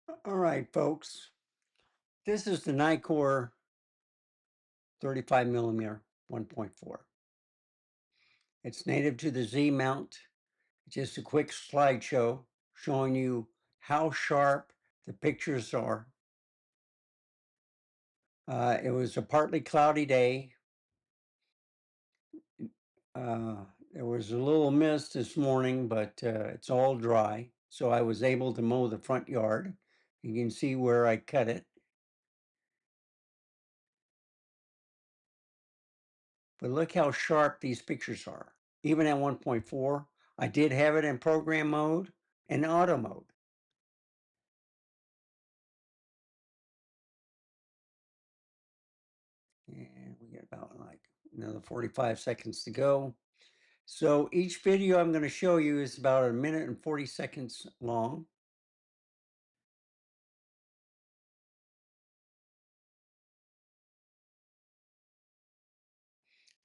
All right, folks. This is the Nikon 35 millimeter 1.4. It's native to the Z mount. Just a quick slideshow showing you how sharp the pictures are. It was a partly cloudy day. There was a little mist this morning, but it's all dry. So I was able to mow the front yard. You can see where I cut it. But look how sharp these pictures are. Even at 1.4, I did have it in program mode and auto mode. And we got about like another 45 seconds to go. So each video I'm going to show you is about 1 minute and 40 seconds long.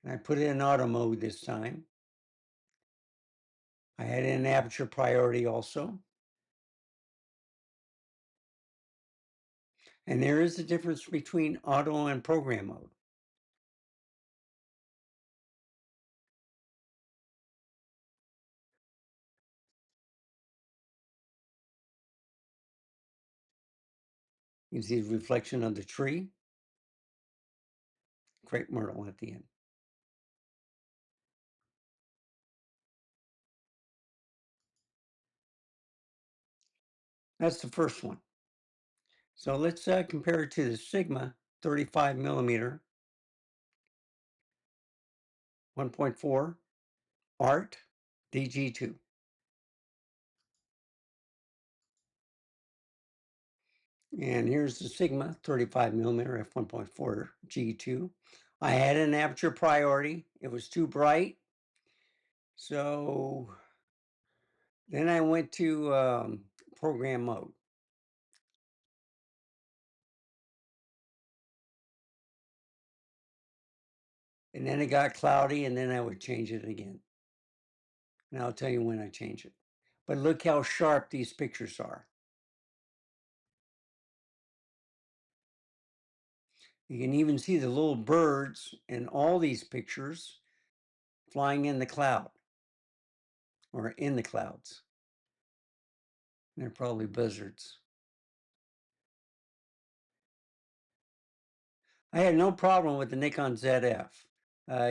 And I put it in auto mode this time. I had it in aperture priority also. And there is a difference between auto and program mode. You can see the reflection of the tree, crepe myrtle at the end. That's the first one. So let's compare it to the Sigma 35 millimeter 1.4 Art DG2. And here's the Sigma 35 millimeter f1.4 G2. I had an aperture priority. It was too bright. So then I went to program mode. And then it got cloudy, and then I would change it again. And I'll tell you when I change it. But look how sharp these pictures are. You can even see the little birds in all these pictures flying in the cloud or in the clouds. They're probably buzzards. I had no problem with the Nikon ZF.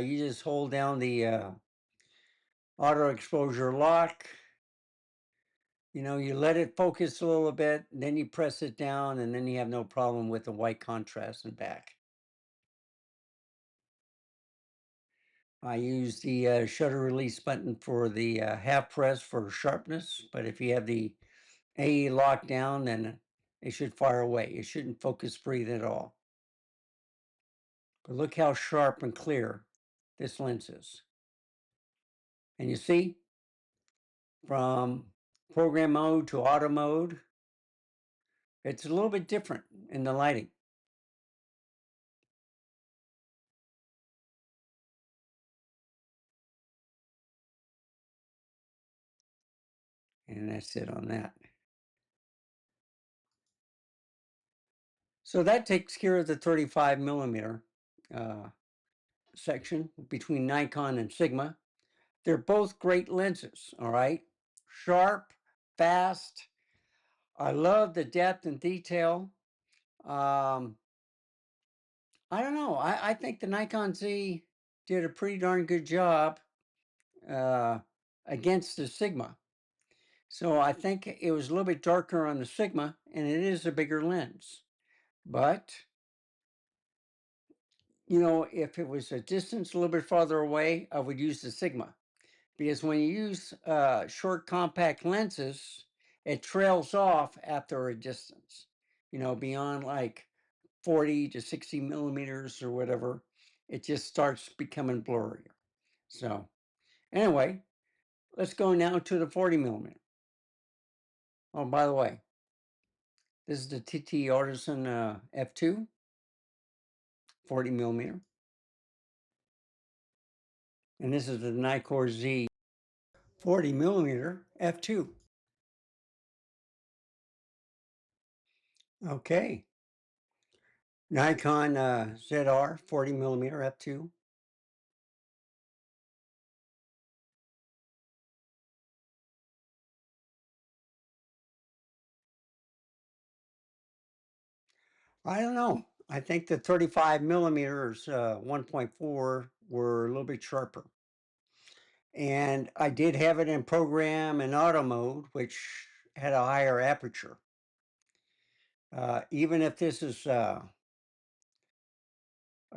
You just hold down the auto exposure lock. You know, you let it focus a little bit, then you press it down, and then you have no problem with the white contrast and back. I use the shutter release button for the half press for sharpness, but if you have the AE locked down, then it should fire away. It shouldn't focus breathe at all. But look how sharp and clear this lens is. And you see, from program mode to auto mode, it's a little bit different in the lighting. And that's it on that. So that takes care of the 35 millimeter section between Nikon and Sigma. They're both great lenses, all right? Sharp, fast. I love the depth and detail. I don't know. I think the Nikon Z did a pretty darn good job against the Sigma. So I think it was a little bit darker on the Sigma, and it is a bigger lens. But, you know, if it was a distance a little bit farther away, I would use the Sigma. Because when you use short compact lenses, it trails off after a distance, you know, beyond like 40 to 60 millimeters or whatever, it just starts becoming blurrier. So anyway, let's go now to the 40 millimeter. Oh, by the way, this is the TT Artisan F2, 40 millimeter. And this is the Nikon Z 40 millimeter F2. Okay. Nikon ZR 40 millimeter f2. I don't know. I think the 35 millimeters 1.4 were a little bit sharper. And I did have it in program and auto mode, which had a higher aperture. Even if this is a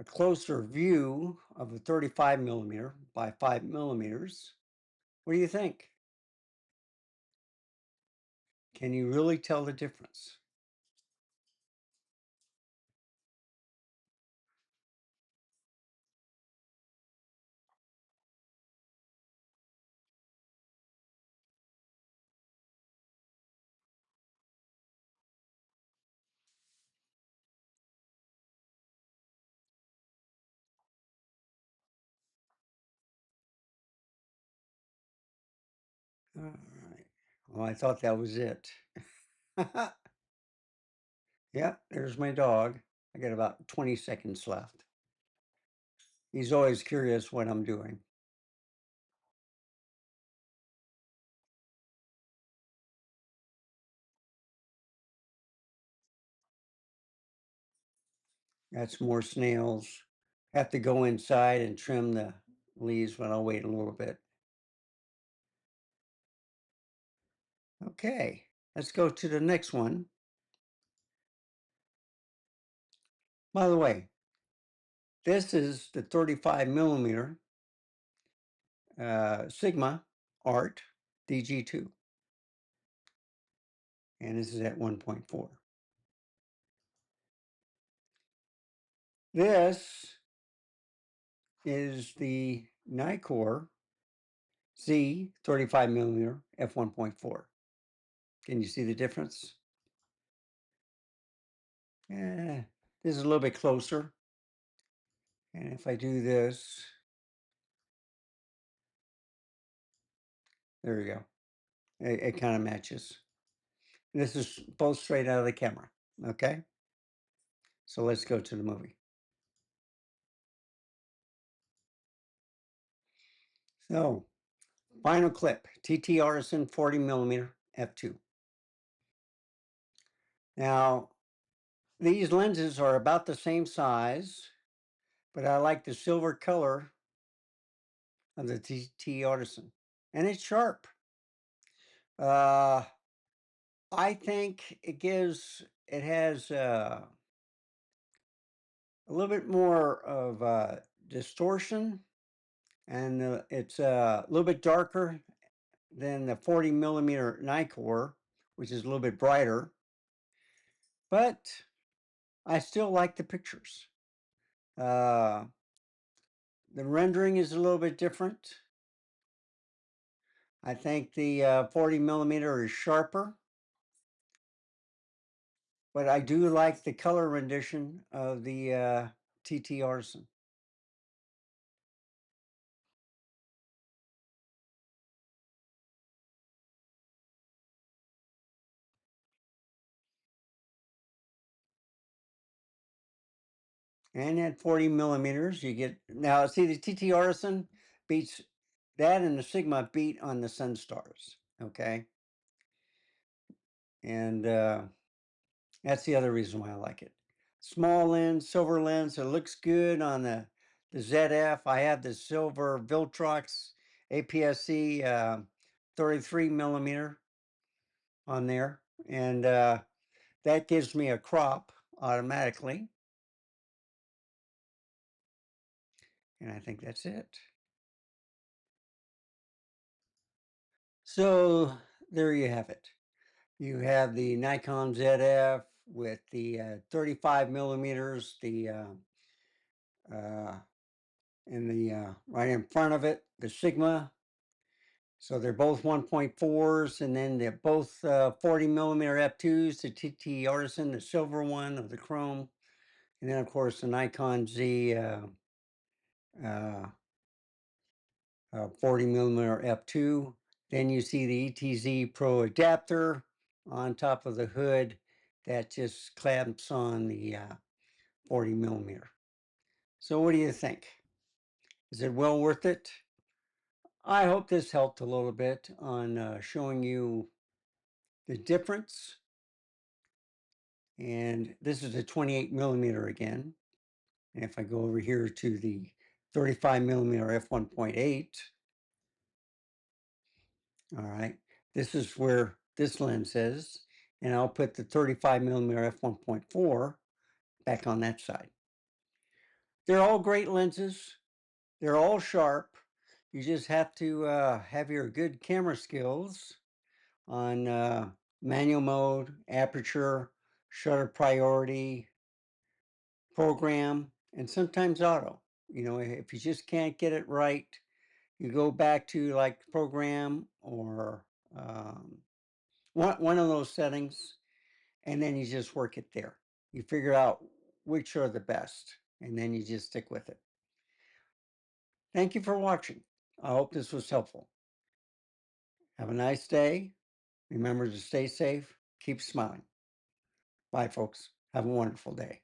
closer view of a 35 millimeter by 5 millimeters, what do you think? Can you really tell the difference? All right. Well, I thought that was it. Yep, there's my dog. I got about 20 seconds left. He's always curious what I'm doing. That's more snails. Have to go inside and trim the leaves, but I'll wait a little bit. Okay, let's go to the next one. By the way, this is the 35 millimeter Sigma Art DG2, and this is at 1.4. This is the Nikon Z 35 millimeter f1.4. Can you see the difference? This is a little bit closer. And if I do this, there we go. It kind of matches. This is both straight out of the camera. Okay. So let's go to the movie. So, final clip, TT Artisan 40 millimeter f2. Now, these lenses are about the same size, but I like the silver color of the TT Artisan, and it's sharp. I think it has a little bit more of distortion, and it's a little bit darker than the 40 millimeter Nikkor, which is a little bit brighter, but I still like the pictures. The rendering is a little bit different. I think the 40 millimeter is sharper, but I do like the color rendition of the TT Artisan. And at 40 millimeters, you get, now see the TT Artisan beats, that and the Sigma beat on the Sunstars, okay? And that's the other reason why I like it. Small lens, silver lens, it looks good on the ZF. I have the silver Viltrox APS-C 33 millimeter on there, and that gives me a crop automatically. And I think that's it. So there you have it. You have the Nikon ZF with the 35 millimeters, the in the right in front of it, the Sigma. So they're both 1.4s, and then they're both 40 millimeter f2s, the TT Artisan, the silver one of the chrome, and then of course the Nikon Z uh, 40 millimeter f2. Then you see the ETZ Pro adapter on top of the hood, that just clamps on the 40 millimeter. So what do you think? Is it well worth it? I hope this helped a little bit on showing you the difference. And this is a 28 millimeter again. And if I go over here to the 35 millimeter f1.8, all right, this is where this lens is. And I'll put the 35 millimeter f1.4 back on that side. They're all great lenses. They're all sharp. You just have to have your good camera skills on manual mode, aperture, shutter priority, program, and sometimes auto. You know, if you just can't get it right, you go back to like program or one of those settings, and then you just work it there. You figure out which are the best, and then you just stick with it. Thank you for watching. I hope this was helpful. Have a nice day. Remember to stay safe. Keep smiling. Bye, folks. Have a wonderful day.